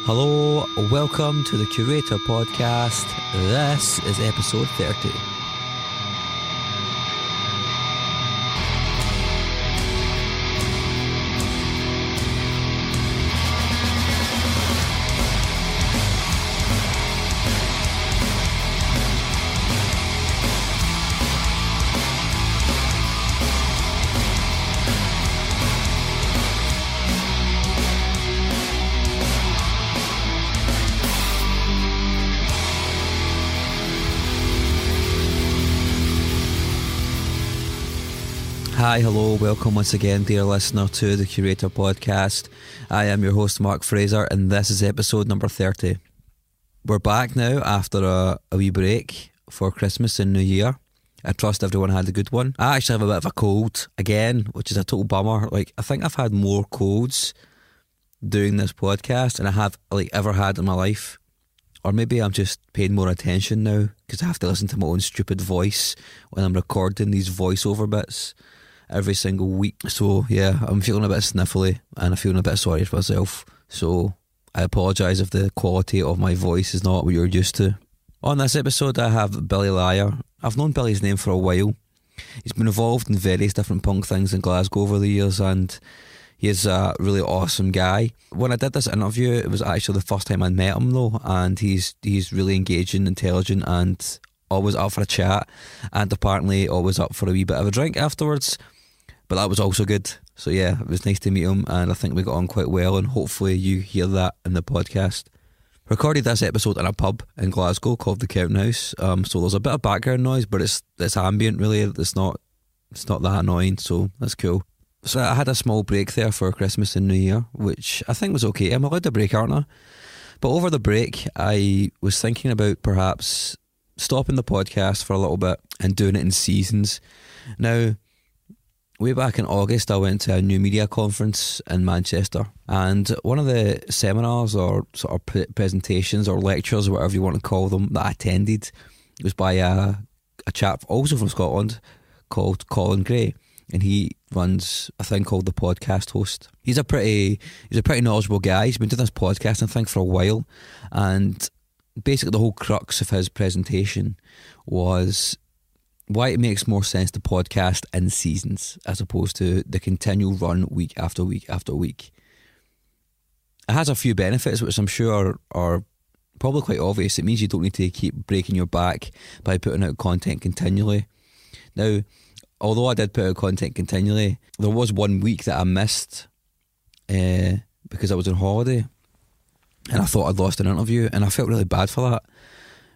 Hello, welcome to the Curator Podcast. This is episode 30. Hi, hello, welcome once again, dear listener, to the Curator Podcast. I am your host, Mark Fraser, and this is episode number 30. We're back now after a wee break for Christmas and New Year. I trust everyone had a good one. I actually have a bit of a cold again, which is a total bummer. I think I've had more colds doing this podcast than I have ever had in my life. Or maybe I'm just paying more attention now because I have to listen to my own stupid voice when I'm recording these voiceover bits every single week. So yeah, I'm feeling a bit sniffly and I'm feeling a bit sorry for myself. So I apologise if the quality of my voice is not what you're used to. On this episode I have Billy Liar. I've known Billy's name for a while. He's been involved in various different punk things in Glasgow over the years and he is a really awesome guy. When I did this interview, it was actually the first time I met him though, and he's really engaging, intelligent and always up for a chat, and apparently always up for a wee bit of a drink afterwards. But that was also good. So yeah, it was nice to meet him and I think we got on quite well, and hopefully you hear that in the podcast. Recorded this episode in a pub in Glasgow called the Counting House. So there's a bit of background noise, but it's ambient really. It's not that annoying, so that's cool. So I had a small break there for Christmas and New Year, which I think was okay. I'm allowed to break, aren't I? But over the break, I was thinking about perhaps stopping the podcast for a little bit and doing it in seasons. Now, way back in August, I went to a new media conference in Manchester, and one of the seminars or sort of presentations or lectures, or whatever you want to call them, that I attended was by a chap also from Scotland called Colin Gray. And he runs a thing called The Podcast Host. He's a pretty knowledgeable guy. He's been doing this podcasting thing for a while, and basically the whole crux of his presentation was why it makes more sense to podcast in seasons as opposed to the continual run week after week after week. It has a few benefits which I'm sure are probably quite obvious. It means you don't need to keep breaking your back by putting out content continually. Now, although I did put out content continually, there was 1 week that I missed because I was on holiday and I thought I'd lost an interview and I felt really bad for that.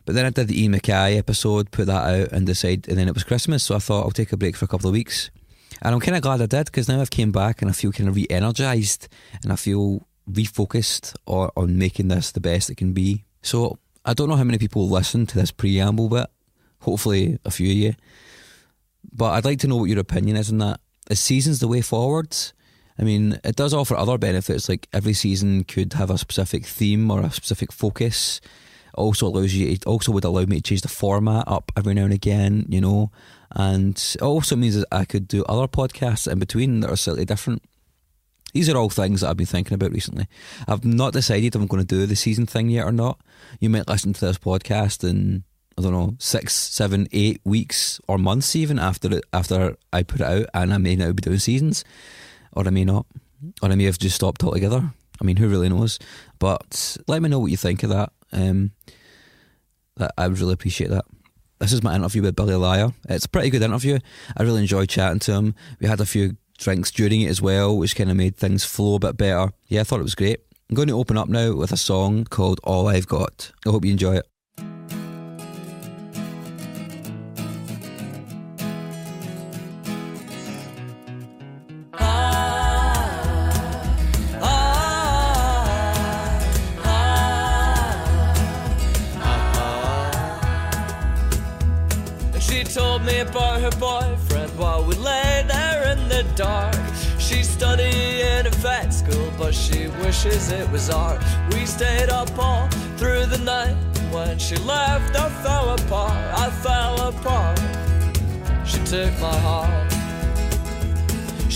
But then I did the Ian Mackay episode, put that out and then it was Christmas, so I thought I'll take a break for a couple of weeks. And I'm kind of glad I did, because now I've came back and I feel kind of re-energised and I feel refocused on making this the best it can be. So I don't know how many people listen to this preamble bit, hopefully a few of you. But I'd like to know what your opinion is on that. Is seasons the way forward? I mean, it does offer other benefits, like every season could have a specific theme or a specific focus. Also would allow me to change the format up every now and again, you know. And it also means that I could do other podcasts in between that are slightly different. These are all things that I've been thinking about recently. I've not decided if I'm going to do the season thing yet or not. You might listen to this podcast in, I don't know, 6, 7, 8 weeks or months even after I put it out, and I may now be doing seasons, or I may not, or I may have just stopped altogether. I mean, who really knows? But let me know what you think of that. I would really appreciate that. This is my interview with Billy Liar. It's a pretty good interview. I really enjoyed chatting to him. We had a few drinks during it as well, which kind of made things flow a bit better. Yeah, I thought it was great. I'm going to open up now with a song called All I've Got. I hope you enjoy it. She told me about her boyfriend while we lay there in the dark. She's studying at vet school, but she wishes it was art. We stayed up all through the night. When she left, I fell apart. I fell apart. She took my heart.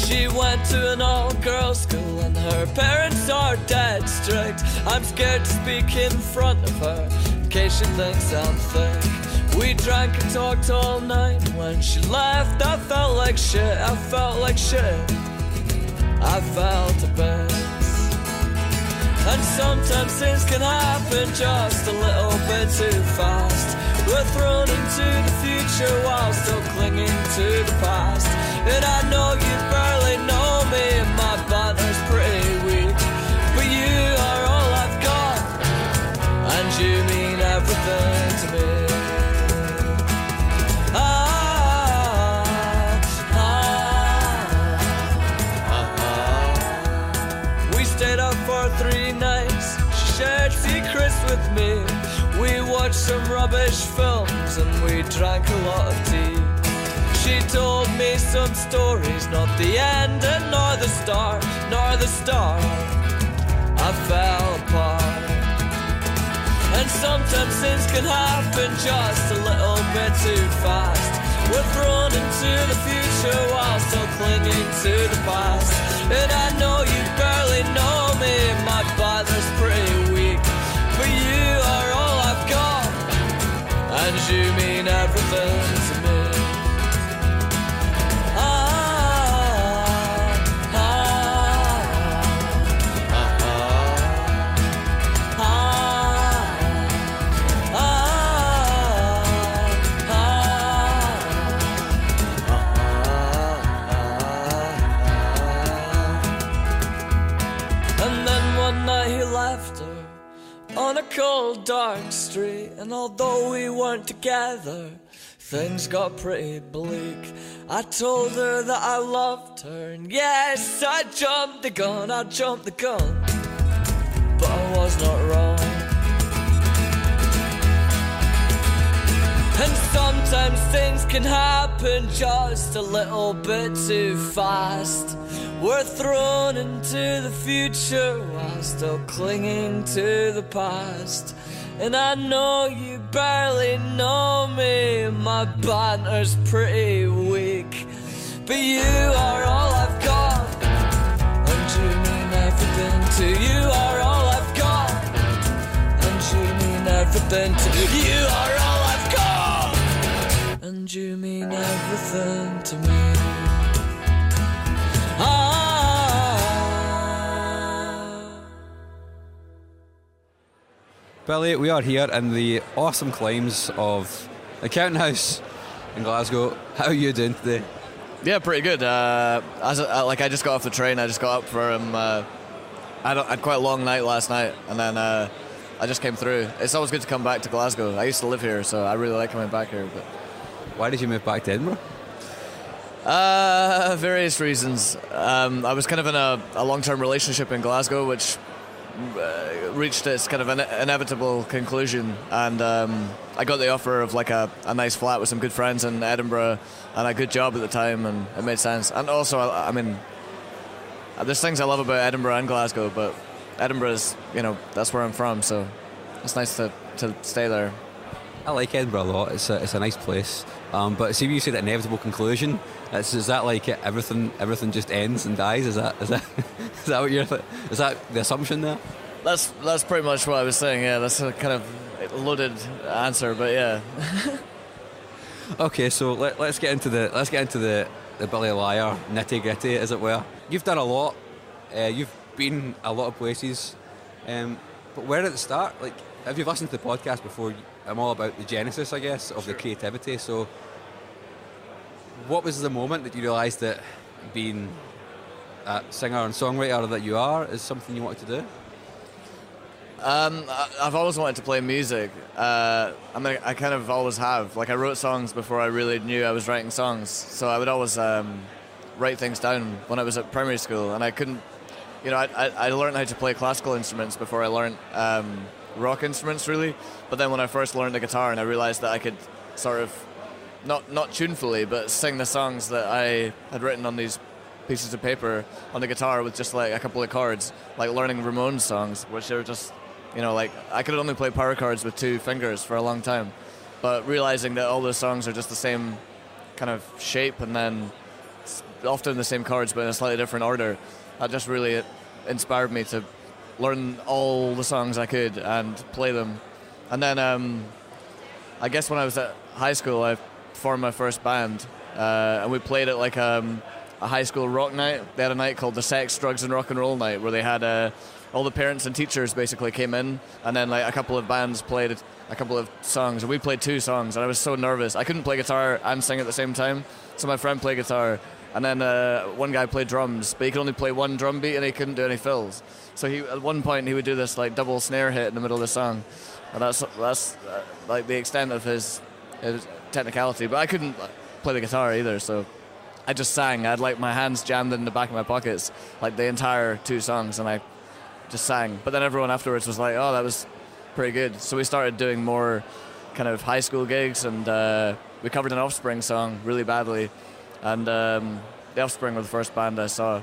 She went to an all-girls school and her parents are dead strict. I'm scared to speak in front of her in case she thinks I'm thick. We drank and talked all night. When she left, I felt like shit. I felt like shit. I felt a bit. And sometimes things can happen just a little bit too fast. We're thrown into the future while still clinging to the past. And I know you barely know me, and my banter's pretty weak, but you are all I've got, and you mean everything to me. We stayed up for 3 nights. She shared secrets with me. We watched some rubbish films and we drank a lot of tea. She told me some stories, not the end and nor the start, nor the start. I fell apart. And sometimes things can happen just a little bit too fast. We're thrown into the future while still clinging to the past. And I know you barely know me, my father's pretty weak, but you are all I've got, and you mean everything to me. On a cold, dark street, and although we weren't together, things got pretty bleak. I told her that I loved her, and yes, I jumped the gun, but I was not wrong. And sometimes things can happen just a little bit too fast. We're thrown into the future while still clinging to the past. And I know you barely know me, my banter's pretty weak, but you are all I've got, and you mean everything to you. Are all I've got, and you mean everything to you. Are all I've got, and you mean everything to me. Billy, we are here in the awesome climes of the Counting House in Glasgow. How are you doing today? Yeah, pretty good. I just got off the train. I just got up from. I had quite a long night last night, and then I just came through. It's always good to come back to Glasgow. I used to live here, so I really like coming back here. But why did you move back to Edinburgh? Various reasons. I was kind of in a long-term relationship in Glasgow, which reached its kind of inevitable conclusion, and I got the offer of like a nice flat with some good friends in Edinburgh and a good job at the time, and it made sense. And also, I mean, there's things I love about Edinburgh and Glasgow, but Edinburgh is, that's where I'm from, so it's nice to stay there. I like Edinburgh a lot. It's a nice place. But see, you said an inevitable conclusion. Is that like everything just ends and dies? Is that what you're? Is that the assumption there? That's pretty much what I was saying. Yeah, that's a kind of loaded answer, but yeah. Okay, so let's get into the Billy Liar nitty gritty, as it were. You've done a lot. You've been a lot of places. But where did it start? Like, if you've listened to the podcast before, I'm all about the genesis, I guess, of the creativity. So, what was the moment that you realised that being a singer and songwriter that you are is something you wanted to do? I've always wanted to play music. I kind of always have. Like, I wrote songs before I really knew I was writing songs. So I would always write things down when I was at primary school, and I couldn't. I learned how to play classical instruments before I learned rock instruments, really. But then when I first learned the guitar, and I realised that I could sort of not tunefully, but sing the songs that I had written on these pieces of paper on the guitar with just like a couple of chords, like learning Ramones songs, which are just, like I could only play power chords with 2 fingers for a long time, but realising that all those songs are just the same kind of shape, and then often the same chords but in a slightly different order. That just really inspired me to learn all the songs I could and play them. And then I guess when I was at high school, I formed my first band, and we played at like a high school rock night. They had a night called the Sex, Drugs and Rock and Roll Night, where they had all the parents and teachers basically came in, and then like a couple of bands played a couple of songs, and we played 2 songs, and I was so nervous. I couldn't play guitar and sing at the same time, so my friend played guitar, and then one guy played drums, but he could only play one drum beat and he couldn't do any fills. So at one point he would do this like double snare hit in the middle of the song, and that's like the extent of his technicality. But I couldn't play the guitar either, so I just sang. I had like my hands jammed in the back of my pockets like the entire 2 songs, and I just sang. But then everyone afterwards was like, oh, that was pretty good. So we started doing more kind of high school gigs, and we covered an Offspring song really badly, and the Offspring were the first band I saw.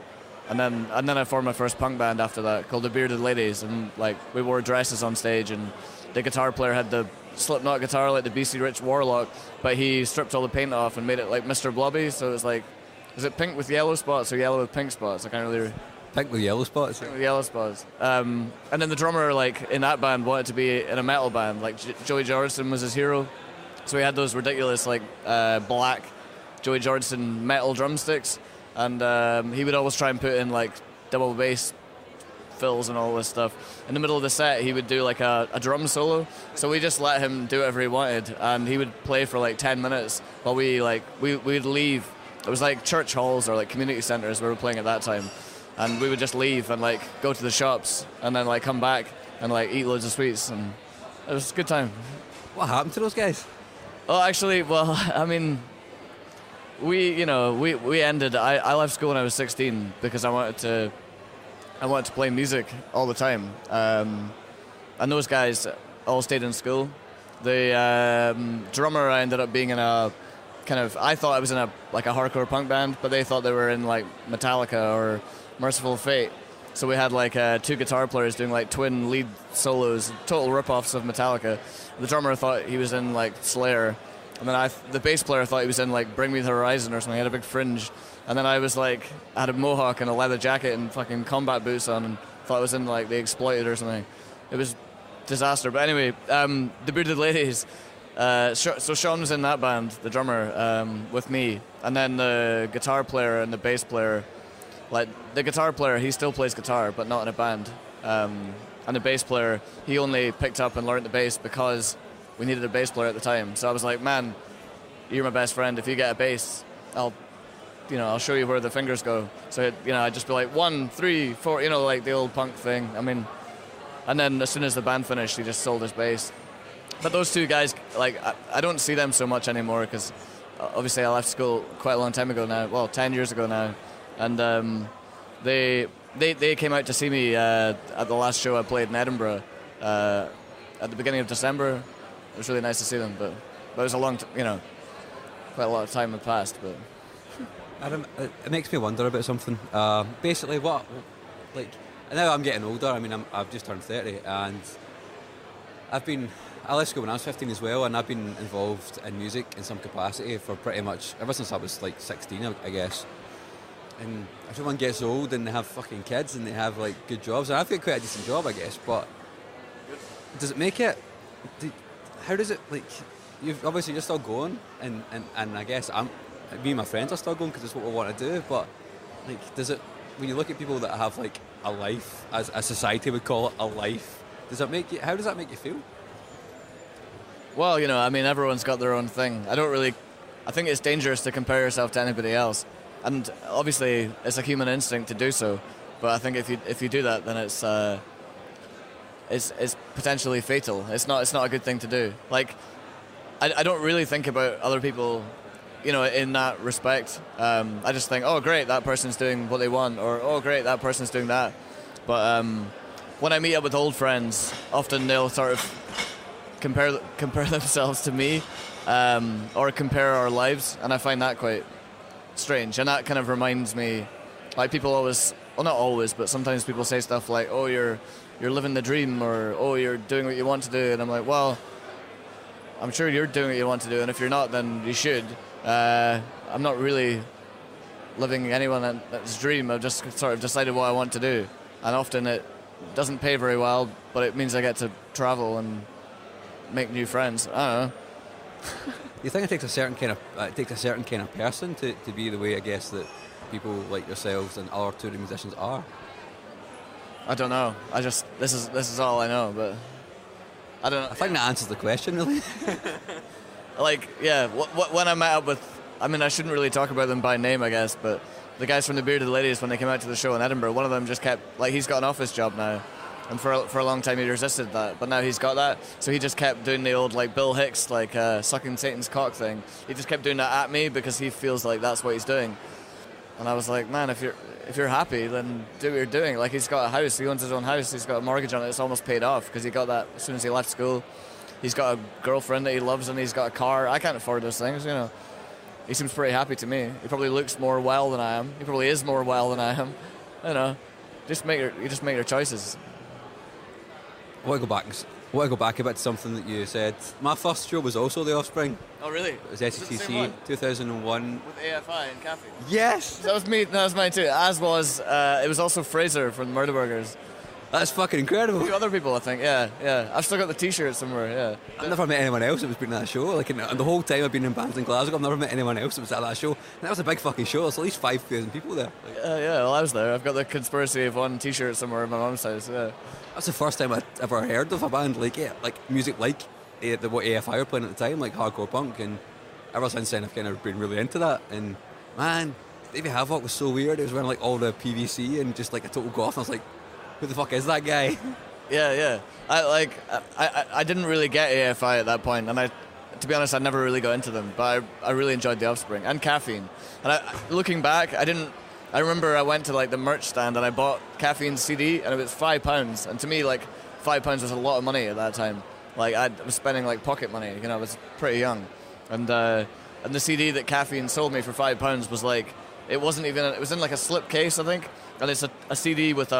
And then I formed my first punk band after that called the Bearded Ladies, and like we wore dresses on stage, and the guitar player had the Slipknot guitar like the BC Rich Warlock, but he stripped all the paint off and made it like Mr. Blobby, so it was like, is it pink with yellow spots or yellow with pink spots? I can't really... Pink with yellow spots. Pink with yellow spots. And then the drummer like in that band wanted to be in a metal band, like Joey Jordison was his hero, so he had those ridiculous like black Joey Jordison metal drumsticks, and he would always try and put in like double bass fills and all this stuff. In the middle of the set he would do like a drum solo, so we just let him do whatever he wanted, and he would play for like 10 minutes while we'd leave. It was like church halls or like community centres where we were playing at that time, and we would just leave and like go to the shops and then like come back and like eat loads of sweets, and it was a good time. What happened to those guys? Oh, actually, well, I mean, we ended. I left school when I was 16 because I wanted to play music all the time, and those guys all stayed in school. The drummer I ended up being in a kind of, I thought I was in a hardcore punk band, but they thought they were in like Metallica or Merciful Fate. So we had like 2 guitar players doing like twin lead solos, total rip-offs of Metallica. The drummer thought he was in like Slayer, and then the bass player thought he was in like Bring Me the Horizon or something. He had a big fringe, and then I was like, I had a mohawk and a leather jacket and fucking combat boots on, and thought I was in like The Exploited or something. It was disaster. But anyway, the Bearded Ladies. So Sean was in that band, the drummer, with me, and then the guitar player and the bass player. Like the guitar player, he still plays guitar, but not in a band. And the bass player, he only picked up and learned the bass because we needed a bass player at the time. So I was like, man, you're my best friend. If you get a bass, I'll show you where the fingers go. So I'd just be like 1, 3, 4, like the old punk thing. I mean, and then as soon as the band finished, he just sold his bass. But those 2 guys, like, I don't see them so much anymore because obviously I left school quite a long time ago now. Well, 10 years ago now, and they came out to see me at the last show I played in Edinburgh at the beginning of December. It was really nice to see them, but it was a long, quite a lot of time had passed. But Adam, it makes me wonder about something. Basically, now I'm getting older. I mean, I've just turned 30, and I left school when I was 15 as well, and I've been involved in music in some capacity for pretty much ever since I was like 16, I guess. And everyone gets old and they have fucking kids and they have like good jobs, and I've got quite a decent job, I guess. But does it make it? How does it, like? You're still going, and I guess me and my friends are still going because it's what we want to do. But like, does it? When you look at people that have like a life, as a society would call it, a life, how does that make you feel? Well, I mean, everyone's got their own thing. I think it's dangerous to compare yourself to anybody else. And obviously, it's a human instinct to do so. But I think if you do that, then it's potentially fatal. It's not a good thing to do. Like, I don't really think about other people, in that respect. I just think, oh great, that person's doing what they want, or oh great, that person's doing that. But when I meet up with old friends, often they'll sort of compare themselves to me, or compare our lives, and I find that quite strange. And that kind of reminds me, like, people always, well, not always, but sometimes people say stuff like, oh, you're living the dream, or oh, you're doing what you want to do, and I'm like, well, I'm sure you're doing what you want to do, and if you're not, then you should. I'm not really living anyone's dream. I've just sort of decided what I want to do, and often it doesn't pay very well, but it means I get to travel and make new friends. I don't know. You think it takes a certain kind of person to be the way, I guess, that people like yourselves and other touring musicians are? I don't know. This is all I know, but I don't know. I think that answers the question, really. Like, yeah, when I met up with, I mean, I shouldn't really talk about them by name, I guess, but the guys from the Bearded Ladies, when they came out to the show in Edinburgh, one of them just kept, like, he's got an office job now, and for a long time he resisted that, but now he's got that, so he just kept doing the old, like, Bill Hicks, like, sucking Satan's cock thing. He just kept doing that at me because he feels like that's what he's doing. And I was like, man, if you're happy, then do what you're doing. Like, he's got a house, he owns his own house, he's got a mortgage on it, it's almost paid off because he got that as soon as he left school. He's got a girlfriend that he loves and he's got a car. I can't afford those things, you know. He seems pretty happy to me. He probably looks more well than I am. He probably is more well than I am. You know, you just make your choices. I want to go back a bit to something that you said. My first show was also The Offspring. Oh, really? It was SETC 2001. With AFI and Caffeine? Yes! That was me. That was mine too. As was, it was also Fraser from Murder Burgers. That's fucking incredible. 2 other people, I think. Yeah. I've still got the T-shirt somewhere. Yeah. I've never met anyone else that was been at that show. Like, and the whole time I've been in bands in Glasgow, I've never met anyone else that was at that show. And that was a big fucking show. There's at least 5,000 people there. Yeah. Well, I was there. I've got the Conspiracy of One T-shirt somewhere in my mum's house. Yeah. That's the first time I'd ever heard of a band like music like what AFI were playing at the time, like hardcore punk. And ever since then, I've kind of been really into that. And man, Davey Havok was so weird. He was wearing like all the PVC and just like a total goth. And I was like, who the fuck is that guy? Yeah. I didn't really get AFI at that point, and to be honest, I never really got into them. But I really enjoyed The Offspring and Caffeine. And looking back, I remember I went to like the merch stand and I bought Caffeine's CD, and it was £5. And to me, like £5 was a lot of money at that time. Like I was spending like pocket money. You know, I was pretty young, and the CD that Caffeine sold me for £5 was like, it was in like a slip case, I think, and it's a CD with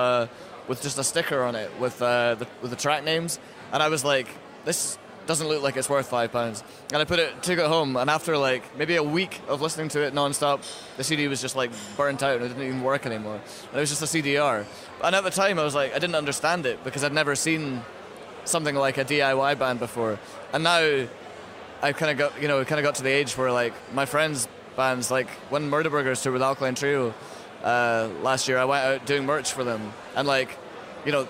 just a sticker on it with the track names, and I was like, this doesn't look like it's worth £5. And I took it home, and after like maybe a week of listening to it non-stop, the CD was just like burnt out and it didn't even work anymore. And it was just a CDR. And at the time I was like, I didn't understand it because I'd never seen something like a DIY band before. And now I kind of got to the age where like my friends' bands, like when Murder Burgers toured with Alkaline Trio last year, I went out doing merch for them, and like, you know,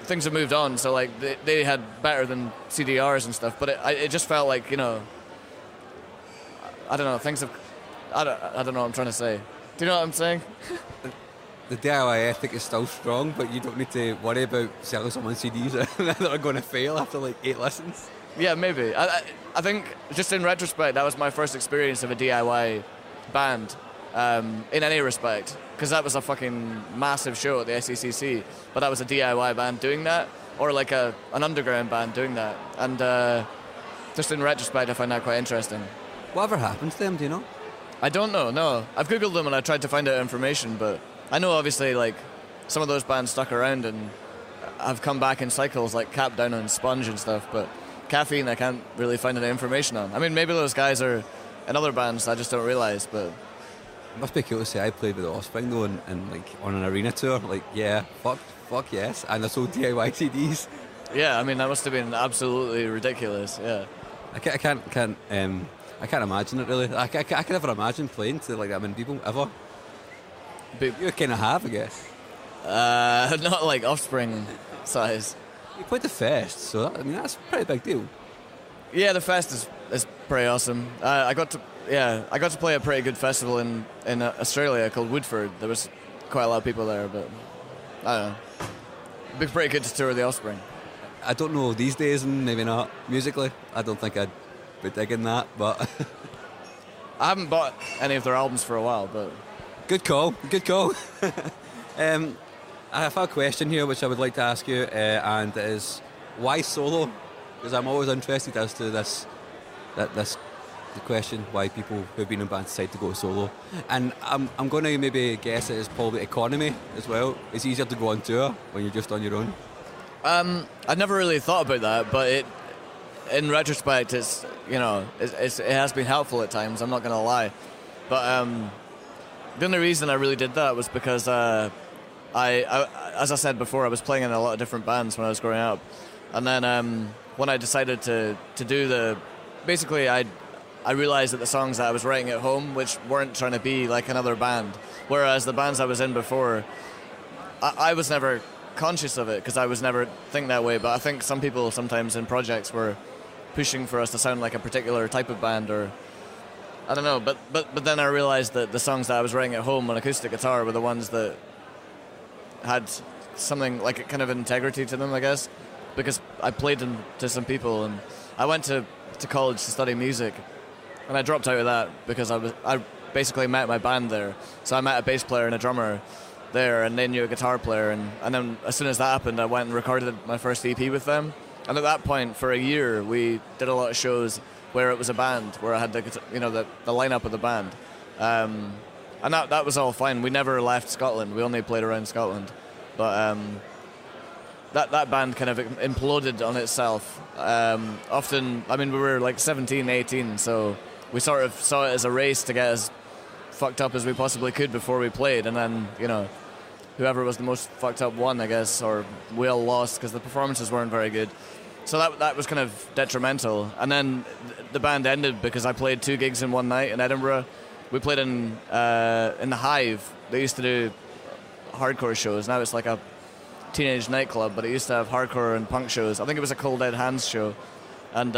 things have moved on, so like they had better than CDRs and stuff, but it just felt like, you know, I don't know, I don't know what I'm trying to say. Do you know what I'm saying? The DIY ethic is still strong, but you don't need to worry about selling someone CDs that are going to fail after like 8 listens. Yeah, maybe. I think just in retrospect, that was my first experience of a DIY band. In any respect, because that was a fucking massive show at the SECC, but that was a DIY band doing that, or like an underground band doing that, and just in retrospect I find that quite interesting. Whatever happened to them, do you know? I don't know, no. I've googled them and I tried to find out information, but I know obviously like some of those bands stuck around and have come back in cycles, like Capdown and Sponge and stuff, but Caffeine I can't really find any information on. I mean, maybe those guys are in other bands I just don't realise, but it must be cool to say I played with the Offspring though, and like on an arena tour. Like, yeah, fuck yes, and I sold DIY CDs. Yeah, I mean that must have been absolutely ridiculous. Yeah, I can't imagine it really. I can never imagine playing to like that many people ever. But you kind of have, I guess. Not like Offspring size. You played the Fest, so that's a pretty big deal. Yeah, the Fest is pretty awesome. I got to play a pretty good festival in Australia called Woodford. There was quite a lot of people there, but I don't know. It'd be pretty good to tour The Offspring. I don't know these days, and maybe not musically. I don't think I'd be digging that, but I haven't bought any of their albums for a while, but good call. I have a question here which I would like to ask you, and it is, why solo? Because I'm always interested as to the question why people who've been in bands decide to go solo, and I'm going to maybe guess it is probably economy as well. It's easier to go on tour when you're just on your own. I'd never really thought about that, but in retrospect, it has been helpful at times. I'm not going to lie, but the only reason I really did that was because I, as I said before, I was playing in a lot of different bands when I was growing up, and then when I decided to do basically I realized that the songs that I was writing at home, which weren't trying to be like another band, whereas the bands I was in before, I was never conscious of it because I was never thinking that way. But I think some people sometimes in projects were pushing for us to sound like a particular type of band, or I don't know. But then I realized that the songs that I was writing at home on acoustic guitar were the ones that had something like a kind of integrity to them, I guess, because I played them to some people, and I went to college to study music, and I dropped out of that because I basically met my band there. So I met a bass player and a drummer there, and they knew a guitar player, and then as soon as that happened, I went and recorded my first EP with them. And at that point, for a year, we did a lot of shows where it was a band, where I had the lineup of the band, and that was all fine. We never left Scotland. We only played around Scotland, but that band kind of imploded on itself. Often, I mean, we were like 17, 18, so we sort of saw it as a race to get as fucked up as we possibly could before we played, and then, you know, whoever was the most fucked up won, I guess, or we all lost because the performances weren't very good. So that was kind of detrimental. And then the band ended because I played 2 gigs in one night in Edinburgh. We played in the Hive. They used to do hardcore shows. Now it's like a teenage nightclub, but it used to have hardcore and punk shows. I think it was a Cold Dead Hands show. And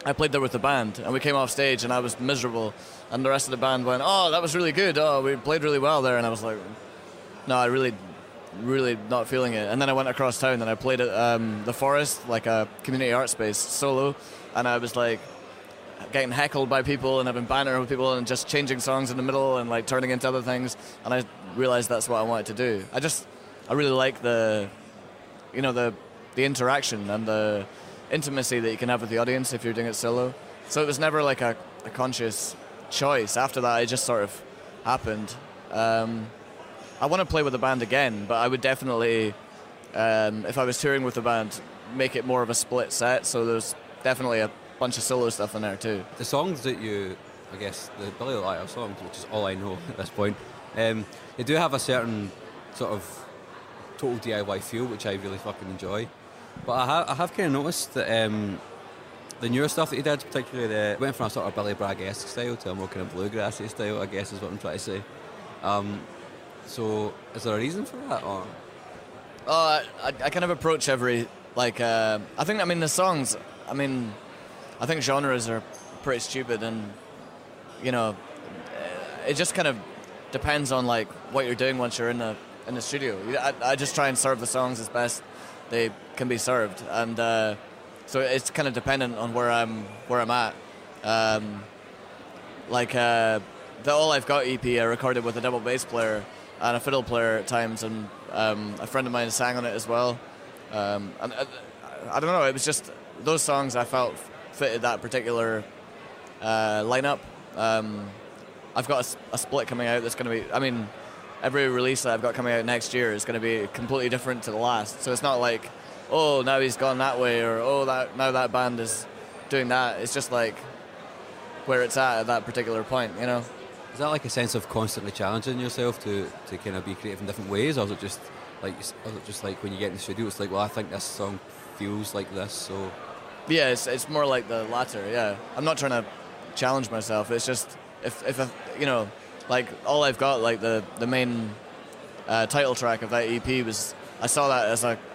I played there with the band, and we came off stage, and I was miserable. And the rest of the band went, "Oh, that was really good. Oh, we played really well there." And I was like, "No, I really not feeling it." And then I went across town and I played at the Forest, like a community art space, solo. And I was like getting heckled by people and having banter with people and just changing songs in the middle and like turning into other things. And I realized that's what I wanted to do. I really like the interaction and the intimacy that you can have with the audience if you're doing it solo. So it was never like a conscious choice. After that, it just sort of happened. I want to play with the band again, but I would definitely, if I was touring with the band, make it more of a split set. So there's definitely a bunch of solo stuff in there too. The songs that the Billy the Liar songs, which is all I know at this point, they do have a certain sort of total DIY feel, which I really fucking enjoy. But I have kind of noticed that the newer stuff that he did, particularly went from a sort of Billy Bragg-esque style to a more kind of bluegrassy style, I guess is what I'm trying to say. So is there a reason for that? Or? I kind of approach every, like, I think, I mean, the songs, I mean, I think genres are pretty stupid, and, you know, it just kind of depends on, like, what you're doing once you're in the studio. I just try and serve the songs as best they can be served, and so it's kind of dependent on where I'm at. The All I've Got EP I recorded with a double bass player and a fiddle player at times, and a friend of mine sang on it as well. And I don't know, it was just those songs I felt fitted that particular lineup. I've got a split coming out that's going to be, I mean, every release that I've got coming out next year is going to be completely different to the last. So it's not like, oh, now he's gone that way, or now that band is doing that. It's just like where it's at that particular point, you know. Is that like a sense of constantly challenging yourself to kind of be creative in different ways, or is it just like when you get in the studio, it's like, well, I think this song feels like this, so... Yeah, it's more like the latter, yeah. I'm not trying to challenge myself. It's just, if you know, like, All I've Got, like, the main title track of that EP was, I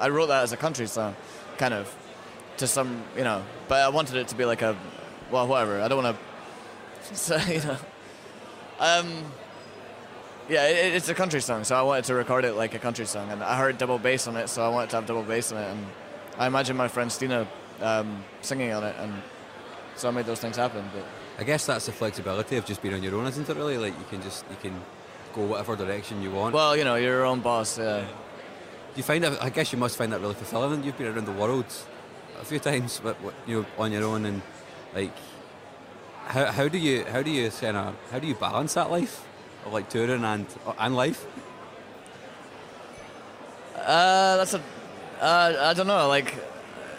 wrote that as a country song, kind of, to some, you know, but I wanted it to be like a, well, whatever, I don't want to, you know. Yeah, it's a country song, so I wanted to record it like a country song, and I heard double bass on it, so I wanted to have double bass on it, and I imagine my friend Stina singing on it, and so I made those things happen. But I guess that's the flexibility of just being on your own, isn't it, really? Like, you can go whatever direction you want. Well, you know, you're your own boss, yeah. Do you find that, I guess you must find that really fulfilling, and you've been around the world a few times, you know, on your own, and like, how do you balance that life of like touring and life? That's I don't know, like,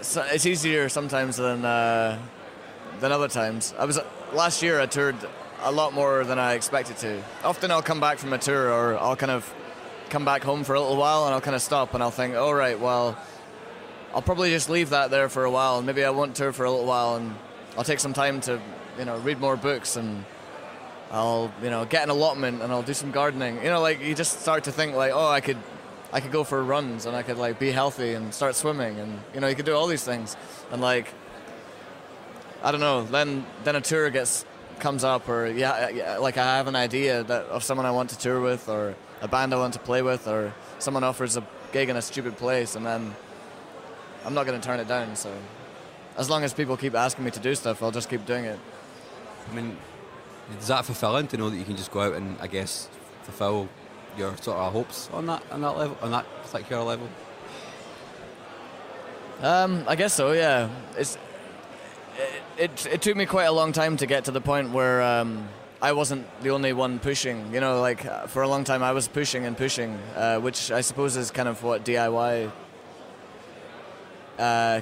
so it's easier sometimes than other times. Last year I toured a lot more than I expected to. Often I'll come back from a tour, or I'll kind of come back home for a little while, and I'll kind of stop and I'll think, all right, well, I'll probably just leave that there for a while, and maybe I won't tour for a little while, and I'll take some time to, read more books, and I'll, get an allotment, and I'll do some gardening. Like, you just start to think, like, oh, I could go for runs, and I could, like, be healthy and start swimming, and, you could do all these things. And, like, I don't know, then a tour comes up, or, like, I have an idea of someone I want to tour with, or a band I want to play with, or someone offers a gig in a stupid place, and then I'm not going to turn it down. So as long as people keep asking me to do stuff, I'll just keep doing it. I mean, is that fulfilling to know that you can just go out and, I guess, fulfill your sort of hopes on that level, on that particular level? I guess so, yeah. It took me quite a long time to get to the point where I wasn't the only one pushing. Like, for a long time I was pushing, which I suppose is kind of what DIY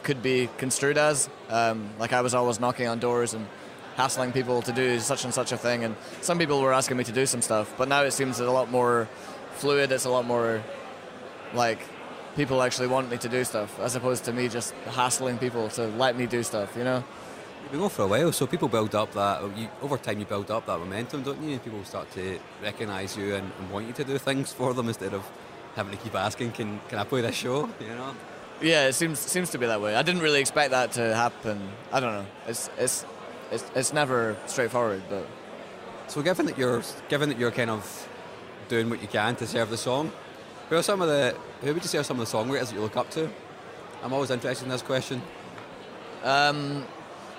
could be construed as. Like, I was always knocking on doors and hassling people to do such and such a thing, and some people were asking me to do some stuff, but now it seems a lot more fluid. It's a lot more like people actually want me to do stuff, as opposed to me just hassling people to let me do stuff, You've been going for a while, so people build up that, over time you build up that momentum, don't you? And people start to recognise you and want you to do things for them instead of having to keep asking, can I play this show, Yeah, it seems to be that way. I didn't really expect that to happen. I don't know. It's never straightforward, but... So given that you're kind of doing what you can to serve the song, who would you say are some of the songwriters that you look up to? I'm always interested in this question.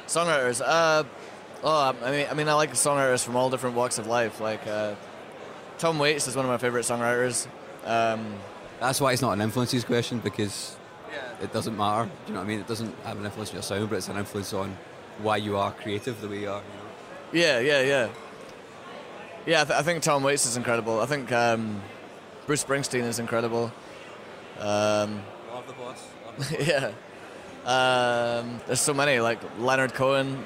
Songwriters. I mean, I like songwriters from all different walks of life. Like, Tom Waits is one of my favorite songwriters. That's why it's not an influences question, because it doesn't matter. Do you know what I mean? It doesn't have an influence on your sound, but it's an influence on why you are creative the way you are. Yeah. Yeah, I think Tom Waits is incredible. I think Bruce Springsteen is incredible. Love the boss. Yeah. There's so many, like Leonard Cohen,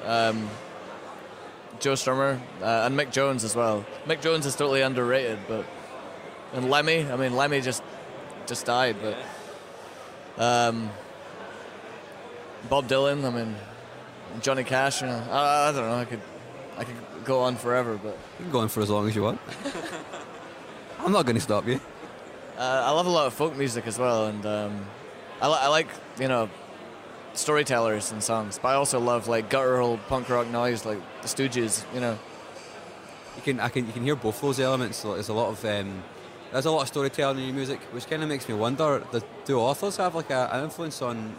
Joe Strummer, and Mick Jones as well. Mick Jones is totally underrated, and Lemmy just died, but Bob Dylan, Johnny Cash, I don't know, I could go on forever, but you can go on for as long as you want. I'm not going to stop you. I love a lot of folk music as well, and I like storytellers and songs, but I also love like guttural punk rock noise, like the Stooges. You can hear both those elements. So there's a lot of storytelling in your music, which kind of makes me wonder: do authors have like an influence on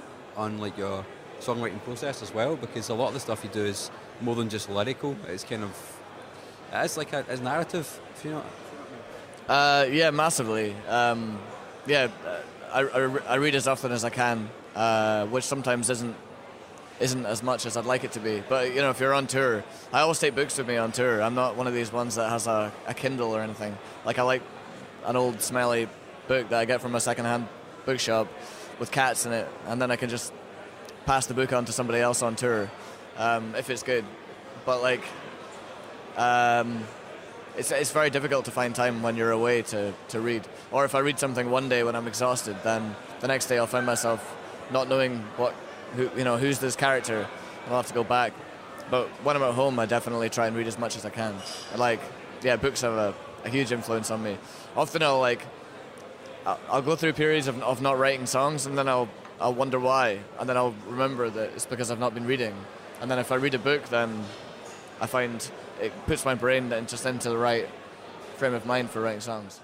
like your songwriting process as well? Because a lot of the stuff you do is more than just lyrical. It's like it's narrative. If you know. Yeah, massively. I read as often as I can, which sometimes isn't as much as I'd like it to be. But if you're on tour, I always take books with me on tour. I'm not one of these ones that has a Kindle or anything. Like, I like an old smelly book that I get from a secondhand bookshop with cats in it, and then I can just pass the book on to somebody else on tour if it's good. But like, it's very difficult to find time when you're away to read. Or if I read something one day when I'm exhausted, then the next day I'll find myself not knowing who's this character, and I'll have to go back. But when I'm at home, I definitely try and read as much as I can. Books have a huge influence on me. Often I'll go through periods of not writing songs, and then I'll wonder why, and then I'll remember that it's because I've not been reading. And then if I read a book, then I find it puts my brain just into the right frame of mind for writing songs.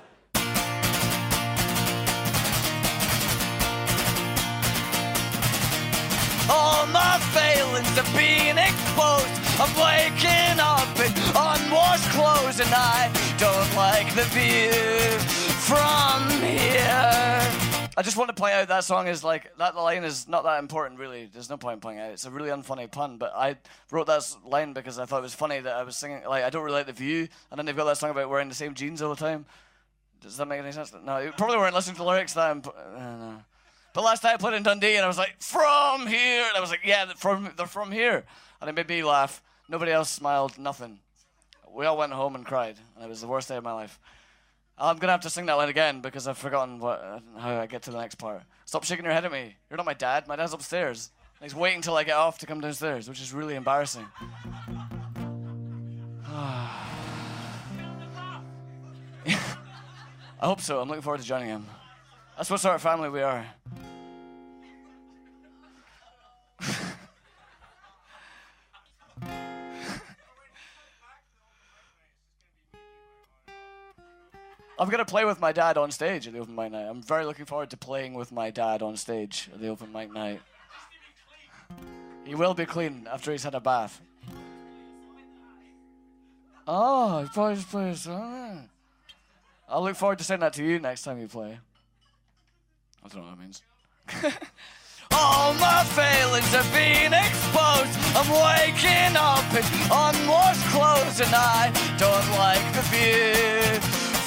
All my failings are being exposed. I'm waking up in unwashed clothes, and I don't like the view from here. I just want to point out that song is like, that line is not that important really. There's no point in pointing out. It's a really unfunny pun, but I wrote that line because I thought it was funny that I was singing, like, I don't really like the view, and then they've got that song about wearing the same jeans all the time. Does that make any sense? No, you probably weren't listening to the lyrics that no. But last night I played in Dundee and I was like, from here, and I was like, yeah, they're from here. And it made me laugh. Nobody else smiled, nothing. we all went home and cried, and it was the worst day of my life. I'm gonna have to sing that line again because I've forgotten how I get to the next part. Stop shaking your head at me. You're not my dad. My dad's upstairs. He's waiting till I get off to come downstairs, which is really embarrassing. I hope so. I'm looking forward to joining him. That's what sort of family we are. I'm going to play with my dad on stage at the open mic night. I'm very looking forward to playing with my dad on stage at the open mic night. He will be clean after he's had a bath. Oh, he probably just plays. Right. I'll look forward to saying that to you next time you play. I don't know what that means. All my failings are being exposed. I'm waking up in unwashed clothes, and I don't like the view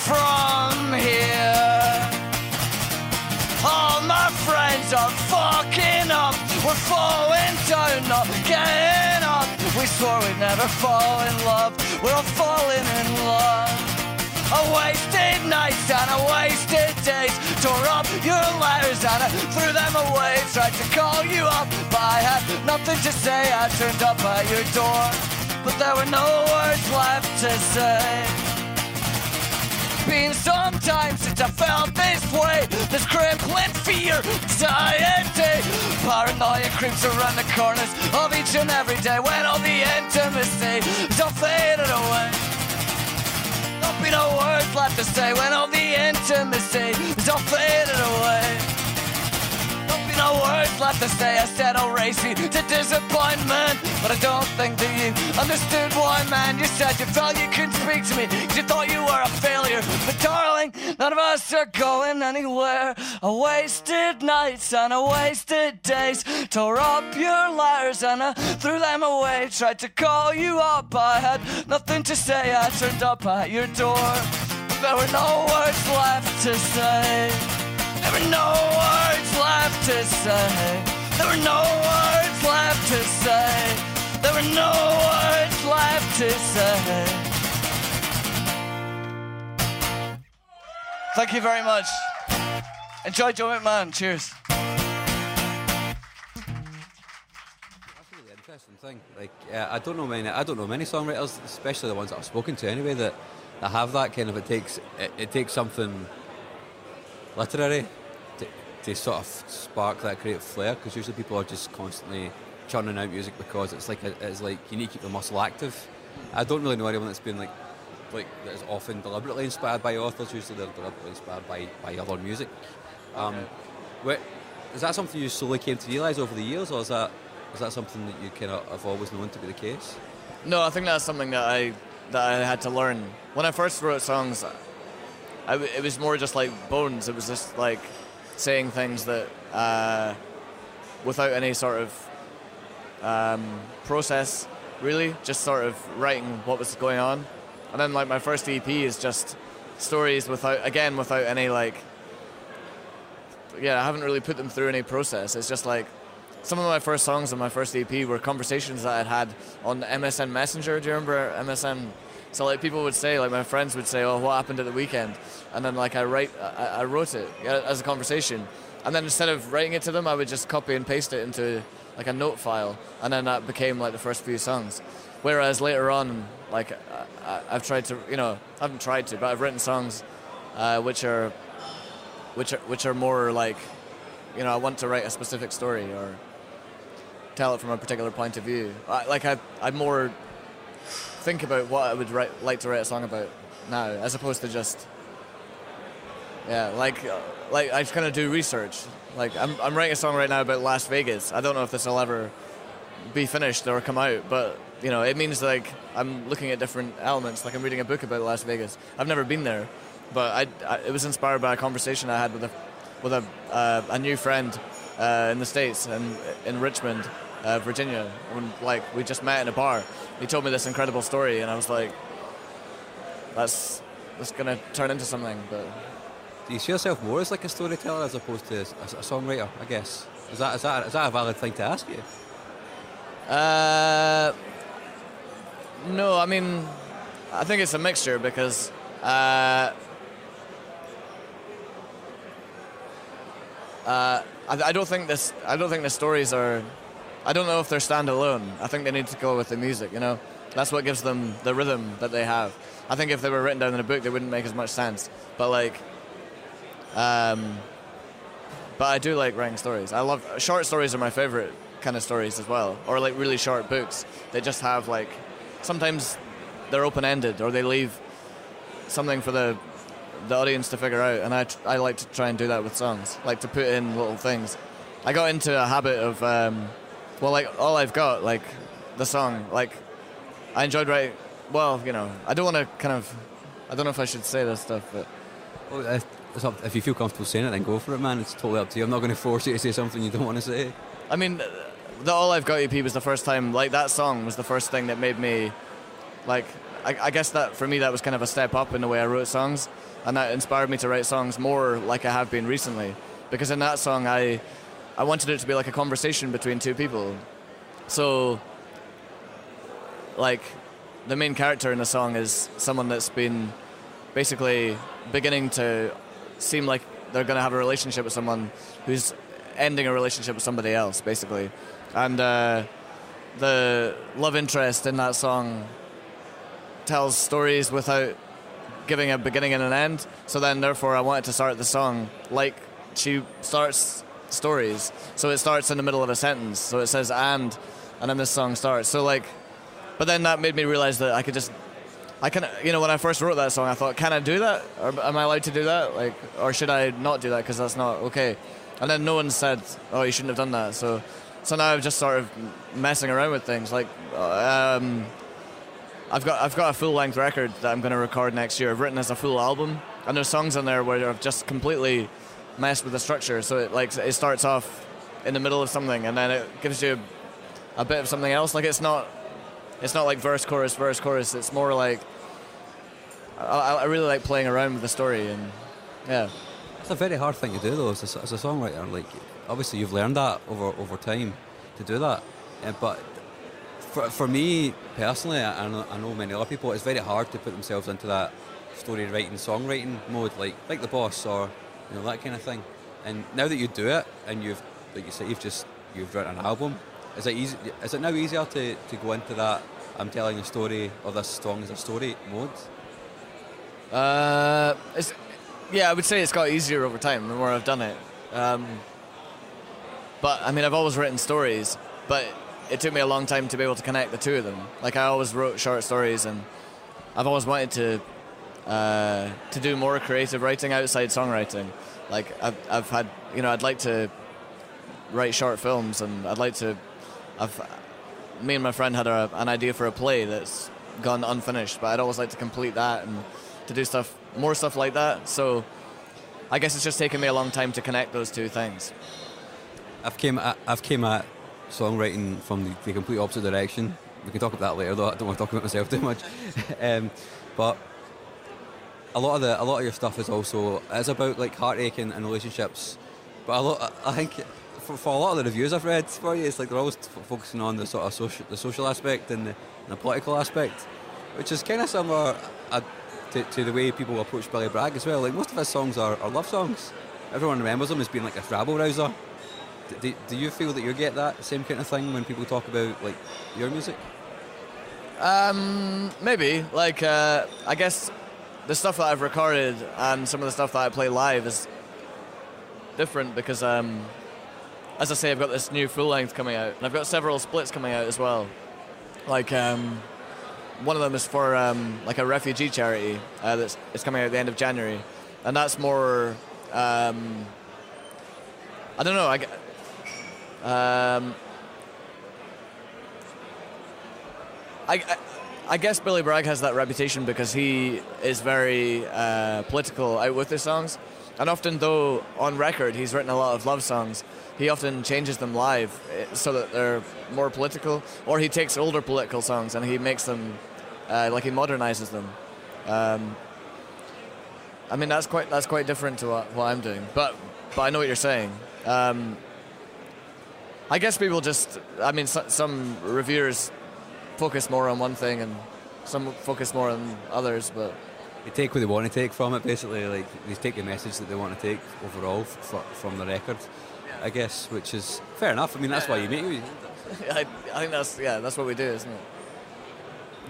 from here. All my friends are fucking up. We're falling down, not getting up. We swore we'd never fall in love. We're all falling in love. I wasted nights and I wasted days. Tore up your letters and I threw them away. Tried to call you up, but I had nothing to say. I turned up at your door, but there were no words left to say. Been some time since I felt this way. This crippling fear, anxiety, paranoia creeps around the corners of each and every day. When all the intimacy is all faded away. There'll be no words left to say when all the intimacy is all faded away. There'll be no words left to say. I said I'll race you to disappointment, but I don't think that you understood why, man. You said you felt you couldn't speak to me because you thought you were a failure. But darling, none of us are going anywhere. I wasted nights and I wasted days. Tore up your letters and I threw them away. Tried to call you up, I had nothing to say. I turned up at your door, but there were no words left to say. There were no words left to say. There were no words left to say. There were no words left to say. Thank you very much. Enjoy Joe McMahon. Cheers. That's a really interesting thing. Like, I don't know many songwriters, especially the ones that I've spoken to anyway, that have that kind of. It takes something literary to sort of spark that creative flair, because usually people are just constantly churning out music because it's like you need to keep the muscle active. I don't really know anyone that's been like that is often deliberately inspired by authors. Usually they're deliberately inspired by other music. Is that something you slowly came to realise over the years, or is that something that you kind of have always known to be the case? No, I think that's something that I had to learn. When I first wrote songs, it was more just like bones. It was just like saying things that without any sort of process, really, just sort of writing what was going on. And then like my first EP is just stories without any like, I haven't really put them through any process. It's just like some of my first songs on my first EP were conversations that I'd had on MSN Messenger. Do you remember MSN? So like people would say, like my friends would say, "Oh, what happened at the weekend?" And then like I wrote it as a conversation, and then instead of writing it to them, I would just copy and paste it into like a note file, and then that became like the first few songs. Whereas later on, like I've tried to, I haven't tried to, but I've written songs which are more like, I want to write a specific story or tell it from a particular point of view. I more think about what I would like to write a song about now, as opposed to just like I kind of do research. Like I'm writing a song right now about Las Vegas. I don't know if this will ever be finished or come out, but it means like I'm looking at different elements. Like I'm reading a book about Las Vegas. I've never been there, but it was inspired by a conversation I had with a new friend in the States and in Richmond, Virginia. When like we just met in a bar. He told me this incredible story, and I was like, that's gonna turn into something. But do you see yourself more as like a storyteller as opposed to a songwriter, I guess? Is that a valid thing to ask you? No, I mean, I think it's a mixture because I don't think the stories are. I don't know if they're standalone. I think they need to go with the music. You know, that's what gives them the rhythm that they have. I think if they were written down in a book, they wouldn't make as much sense. But like, but I do like writing stories. I love short stories. Are my favorite kind of stories as well, or like really short books. They just have like, sometimes they're open-ended or they leave something for the audience to figure out, and I like to try and do that with songs, like to put in little things. I got into a habit of like All I've Got, like the song, like I enjoyed writing. Well, you know, I don't want to I don't know if I should say this stuff, but Well, if you feel comfortable saying it, then go for it, man. It's totally up to you. I'm not going to force you to say something you don't want to say. I mean, the All I've Got EP was the first time, like that song was the first thing that made me, like, I guess that for me that was kind of a step up in the way I wrote songs, and that inspired me to write songs more like I have been recently, because in that song I wanted it to be like a conversation between two people. So, like, the main character in the song is someone that's been basically beginning to seem like they're going to have a relationship with someone who's ending a relationship with somebody else, basically. And the love interest in that song tells stories without giving a beginning and an end. So then, therefore, I wanted to start the song like she starts stories. So it starts in the middle of a sentence. So it says and then this song starts. So like, but then that made me realize that I can, you know, when I first wrote that song, I thought, can I do that? Or am I allowed to do that? Like, or should I not do that because that's not okay? And then no one said, oh, you shouldn't have done that. So now I've just sort of messing around with things. Like, I've got a full-length record that I'm going to record next year. I've written as a full album, and there's songs on there where I've just completely messed with the structure. So it starts off in the middle of something, and then it gives you a bit of something else. Like it's not like verse chorus verse chorus. It's more like I really like playing around with the story, and yeah. It's a very hard thing to do, though, as a songwriter. Like, obviously, you've learned that over time to do that. But for me personally, I know many other people, it's very hard to put themselves into that story writing, songwriting mode, like The Boss or that kind of thing. And now that you do it, and you've, like you said, you've written an album, is it easy? Is it now easier to go into that? I'm telling a story, or this song is a story mode. Yeah, I would say it's got easier over time the more I've done it. But I mean, I've always written stories, but it took me a long time to be able to connect the two of them. Like, I always wrote short stories, and I've always wanted to do more creative writing outside songwriting. Like, I've had, I'd like to write short films, and me and my friend had an idea for a play that's gone unfinished, but I'd always like to complete that and to do more stuff like that. So I guess it's just taken me a long time to connect those two things. I've came at songwriting from the complete opposite direction. We can talk about that later, though. I don't want to talk about myself too much. But a lot of your stuff is about like heartache and relationships. But I think for a lot of the reviews I've read for you, it's like they're always focusing on the sort of the social aspect and the political aspect, which is kind of similar to the way people approach Billy Bragg as well. Like, most of his songs are love songs. Everyone remembers them as being like a rabble rouser. Do you feel that you get that same kind of thing when people talk about like your music? Maybe. Like, I guess the stuff that I've recorded and some of the stuff that I play live is different because, as I say, I've got this new full length coming out, and I've got several splits coming out as well. Like, one of them is for like a refugee charity that's coming out at the end of January, and that's more. I don't know. I guess Billy Bragg has that reputation because he is very political out with his songs, and often though on record he's written a lot of love songs, he often changes them live so that they're more political, or he takes older political songs and he makes them like he modernizes them. I mean, that's quite different to what I'm doing, but I know what you're saying. I guess people some reviewers focus more on one thing and some focus more on others, but They take what they want to take from it, basically. Like, they take the message that they want to take overall from the record, I guess, which is fair enough. I mean, that's why you make it. I think that's what we do, isn't it?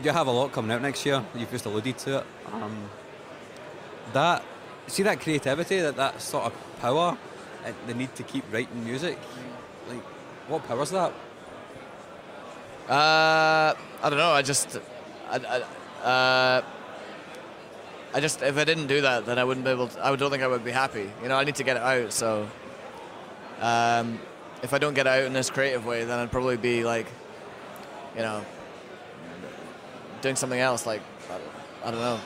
You have a lot coming out next year. You've just alluded to it. That creativity, that sort of power, and the need to keep writing music. Like, what power's that? I don't know. I just if I didn't do that, then I wouldn't be able to, I don't think I would be happy. You know, I need to get it out. So if I don't get it out in this creative way, then I'd probably be like, you know, doing something else, like I don't know,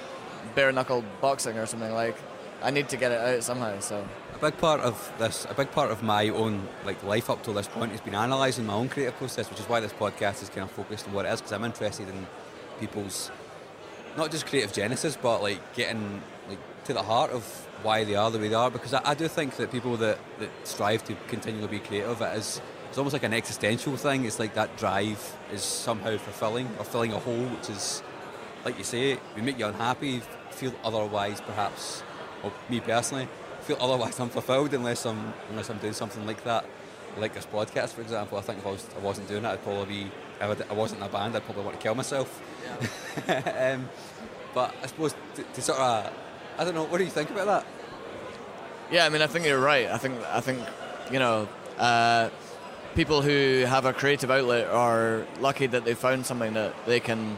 bare knuckle boxing or something. Like, I need to get it out somehow. So A big part of my own life up till this point has been analysing my own creative process, which is why this podcast is kind of focused on what it is, because I'm interested in people's not just creative genesis, but getting to the heart of why they are the way they are. Because I do think that people that strive to continually be creative, it's almost like an existential thing. It's like that drive is somehow fulfilling or filling a hole, which is, like you say, we make you unhappy, feel otherwise perhaps, or me personally, feel otherwise unfulfilled unless I'm doing something like that, like this podcast, for example. I think if I wasn't doing it, I'd probably be, if I wasn't in a band, I'd probably want to kill myself. Yeah. But I suppose to sort of, I don't know, what do you think about that? yeah, I mean, I think you're right. I think you know, people who have a creative outlet are lucky that they found something that they can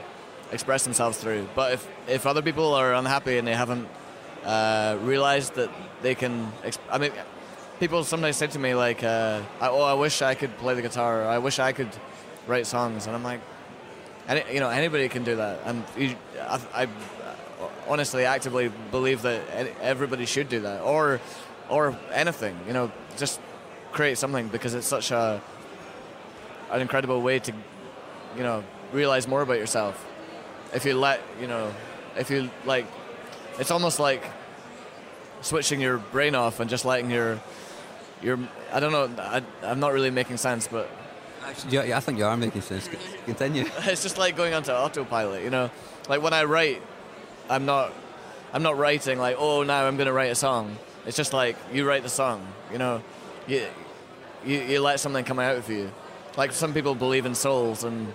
express themselves through. But if other people are unhappy and they haven't realized that they can, I mean, people sometimes say to me I wish I could play the guitar, or I wish I could write songs, and I'm like, anybody can do that, and I honestly actively believe that everybody should do that, or anything, just create something, because it's such an incredible way to, realize more about yourself. If you it's almost like switching your brain off and just letting your I don't know, I'm not really making sense, but Yeah, I think you are making sense. Continue. it's just like going onto autopilot, Like when I write, I'm not writing like, oh, now I'm going to write a song. It's just like you write the song, You let something come out of you. Like some people believe in souls, and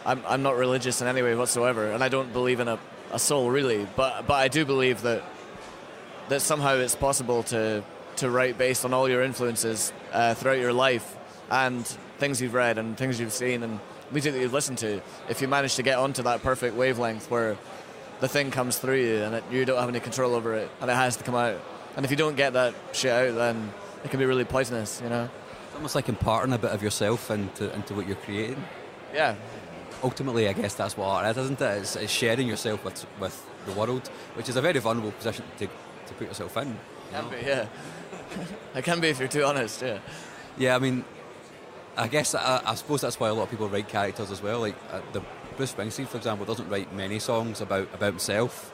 I'm not religious in any way whatsoever, and I don't believe in a soul really, but I do believe that somehow it's possible to write based on all your influences throughout your life, and things you've read and things you've seen and music that you've listened to. If you manage to get onto that perfect wavelength where the thing comes through you and you don't have any control over it, and it has to come out. And if you don't get that shit out, then it can be really poisonous, It's almost like imparting a bit of yourself into what you're creating. Yeah. Ultimately, I guess that's what art is, isn't it? It's sharing yourself with the world, which is a very vulnerable position to put yourself in. Can be, yeah. It can be if you're too honest, yeah. Yeah, I mean, I guess I suppose that's why a lot of people write characters as well. Like the Bruce Springsteen, for example, doesn't write many songs about himself.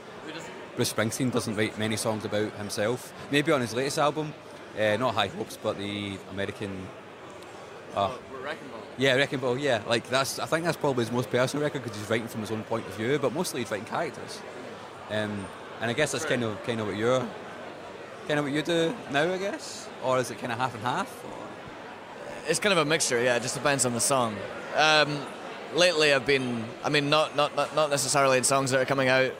Bruce Springsteen doesn't write many songs about himself. Maybe on his latest album, not High Hopes, but the American. Wrecking Ball. Yeah, Wrecking Ball. Yeah, I think that's probably his most personal record because he's writing from his own point of view, but mostly he's writing characters. And I guess that's kind of what you do now, I guess, or is it kind of half and half? It's kind of a mixture, yeah. It just depends on the song. Lately, I've been, not necessarily in songs that are coming out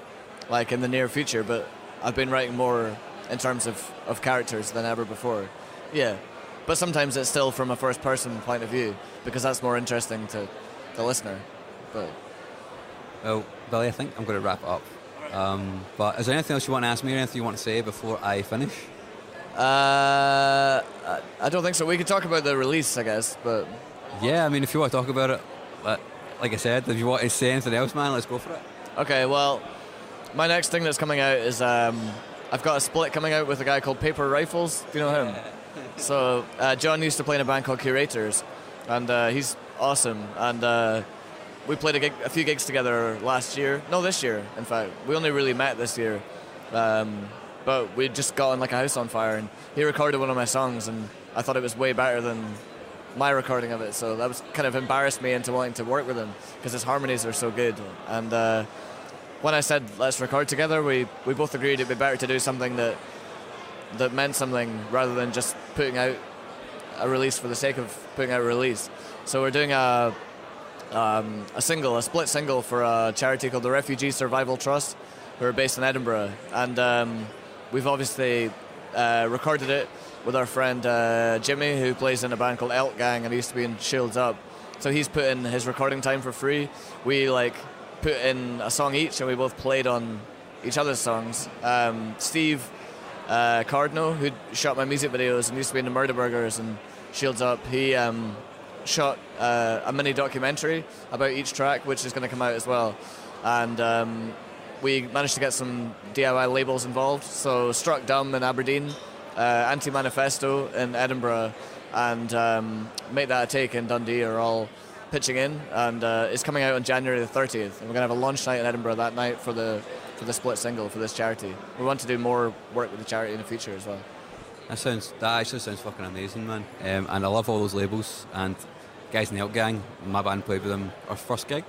like in the near future, but I've been writing more in terms of characters than ever before. Yeah, but sometimes it's still from a first-person point of view because that's more interesting to the listener. But well, Billy, I think I'm going to wrap it up. But is there anything else you want to ask me or anything you want to say before I finish? I don't think so. We could talk about the release, I guess, but yeah, if you want to talk about it, like I said, if you want to say anything else, man, let's go for it. Okay, well, my next thing that's coming out is I've got a split coming out with a guy called Paper Rifles. Do you know him? So John used to play in a band called Curators, and he's awesome. And we played a few gigs together this year, in fact. We only really met this year. But we just got on like a house on fire, and he recorded one of my songs, and I thought it was way better than my recording of it, so that was kind of embarrassed me into wanting to work with him because his harmonies are so good. And when I said let's record together, we both agreed it'd be better to do something that meant something rather than just putting out a release for the sake of putting out a release. So we're doing a split single for a charity called the Refugee Survival Trust, who are based in Edinburgh, and we've obviously recorded it with our friend Jimmy, who plays in a band called Elk Gang and he used to be in Shields Up. So he's put in his recording time for free. We put in a song each and we both played on each other's songs. Steve Cardno, who shot my music videos and used to be in the Murder Burgers and Shields Up, he shot a mini documentary about each track, which is going to come out as well. And we managed to get some DIY labels involved. So Struck Dumb in Aberdeen, Anti-Manifesto in Edinburgh, and Make That a Take in Dundee are all pitching in. And it's coming out on January the 30th. And we're going to have a launch night in Edinburgh that night for the split single for this charity. We want to do more work with the charity in the future as well. That actually sounds fucking amazing, man. And I love all those labels. And guys in the Elk Gang, my band played with them our first gig,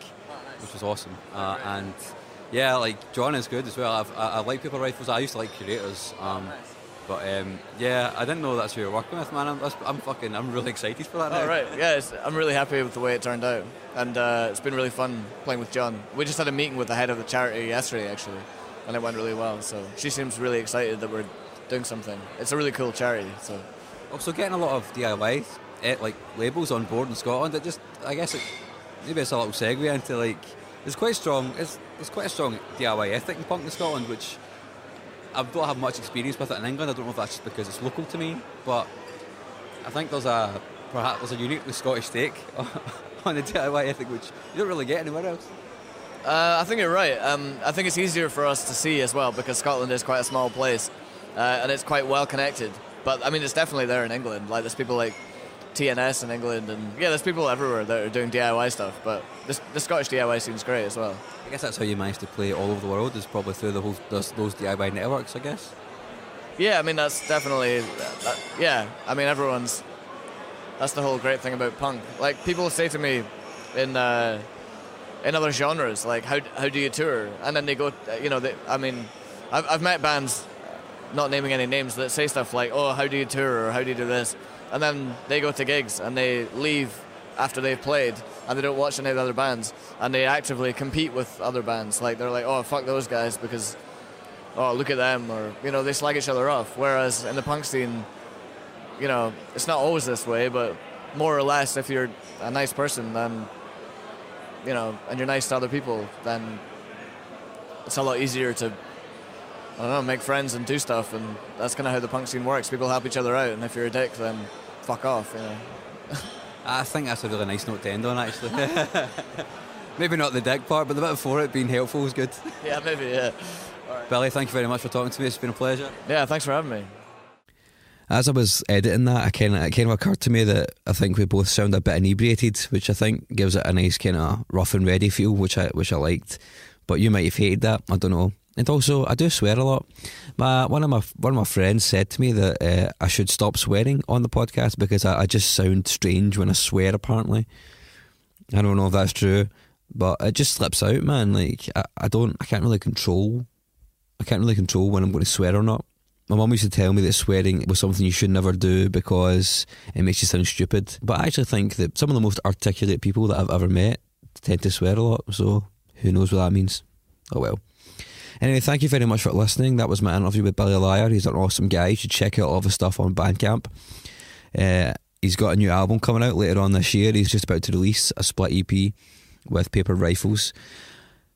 which was awesome. And yeah, like John is good as well. I like Paper Rifles. I used to like Curators. But yeah, I didn't know that's who you're working with, man. I'm really excited for that now. Oh, right. Yeah, I'm really happy with the way it turned out. And it's been really fun playing with John. We just had a meeting with the head of the charity yesterday, actually, and it went really well. So she seems really excited that we're doing something. It's a really cool charity. So also getting a lot of DIY like labels on board in Scotland. Maybe it's a little segue into like there's quite a strong DIY ethic in punk in Scotland, which I don't have much experience with it in England. I don't know if that's just because it's local to me, but I think there's a uniquely Scottish take on the DIY ethic, which you don't really get anywhere else. I think you're right. I think it's easier for us to see as well because Scotland is quite a small place and it's quite well connected. But I mean, it's definitely there in England. Like there's people like TNS in England, and yeah, there's people everywhere that are doing DIY stuff. But the Scottish DIY scene's great as well. I guess that's how you manage to play all over the world, is probably through those DIY networks, I guess. Yeah, I mean that's definitely yeah. I mean that's the whole great thing about punk. Like people say to me in other genres, like how do you tour? And then they go, I've met bands, not naming any names, that say stuff like, oh, how do you tour, or how do you do this? And then they go to gigs and they leave after they've played and they don't watch any of the other bands and they actively compete with other bands. Like they're like, oh, fuck those guys because, oh, look at them, or they slag each other off. Whereas in the punk scene, it's not always this way, but more or less, if you're a nice person, then and you're nice to other people, then it's a lot easier to, I don't know, make friends and do stuff, and that's kind of how the punk scene works. People help each other out, and if you're a dick, then fuck off, I think that's a really nice note to end on, actually. Maybe not the dick part, but the bit before it being helpful is good. Yeah, maybe, yeah. Right. Billy, thank you very much for talking to me. It's been a pleasure. Yeah, thanks for having me. As I was editing that, it kind of occurred to me that I think we both sound a bit inebriated, which I think gives it a nice kind of rough and ready feel, which I liked. But you might have hated that, I don't know. And also, I do swear a lot. One of my friends said to me that I should stop swearing on the podcast because I just sound strange when I swear. Apparently, I don't know if that's true, but it just slips out, man. Like I can't really control when I'm going to swear or not. My mum used to tell me that swearing was something you should never do because it makes you sound stupid. But I actually think that some of the most articulate people that I've ever met tend to swear a lot. So who knows what that means? Oh well. Anyway, thank you very much for listening. That was my interview with Billy Liar. He's an awesome guy. You should check out all of his stuff on Bandcamp. He's got a new album coming out later on this year. He's just about to release a split EP with Paper Rifles,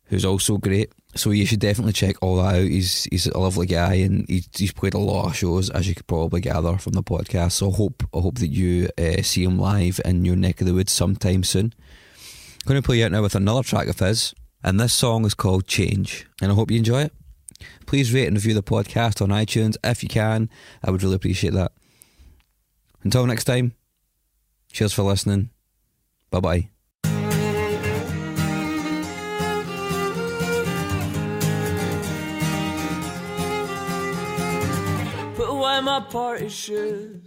who's also great. So you should definitely check all that out. He's a lovely guy, and he's played a lot of shows, as you could probably gather from the podcast. So I hope that you see him live in your neck of the woods sometime soon. I'm going to play you out now with another track of his, and this song is called Change, and I hope you enjoy it. Please rate and review the podcast on iTunes if you can. I would really appreciate that. Until next time, cheers for listening. Bye bye. Put away my party shoes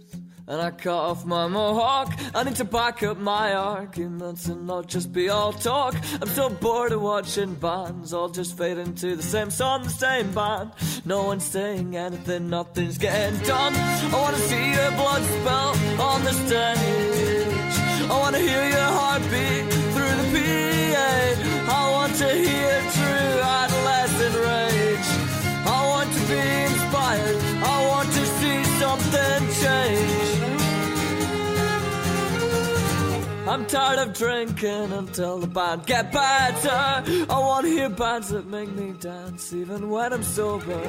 and I cut off my mohawk. I need to back up my arguments and not just be all talk. I'm so bored of watching bands all just fade into the same song, the same band. No one's saying anything, nothing's getting done. I wanna see your blood spill on the stage. I wanna hear your heartbeat through the PA. I want to hear true adolescent rage. I want to be inspired. I want to see something change. I'm tired of drinking until the band get better. I want to hear bands that make me dance even when I'm sober.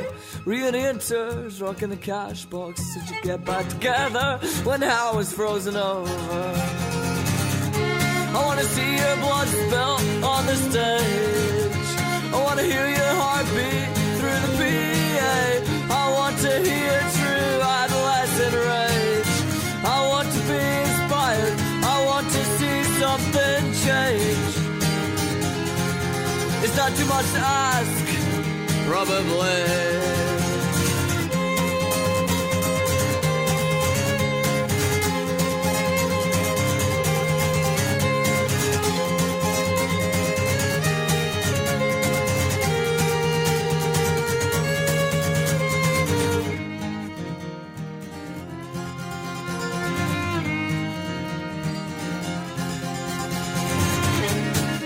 Reunion tours, rocking the cash box. Did you get back together when hell was frozen over? I want to see your blood spill on the stage. I want to hear your heartbeat through the PA. I want to hear true adolescent rage. I want to be inspired. I want to see something change. It's not too much to ask, probably.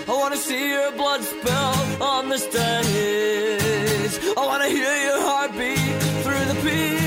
I wanna see your blood spill on the stage. I wanna hear your heartbeat through the PA.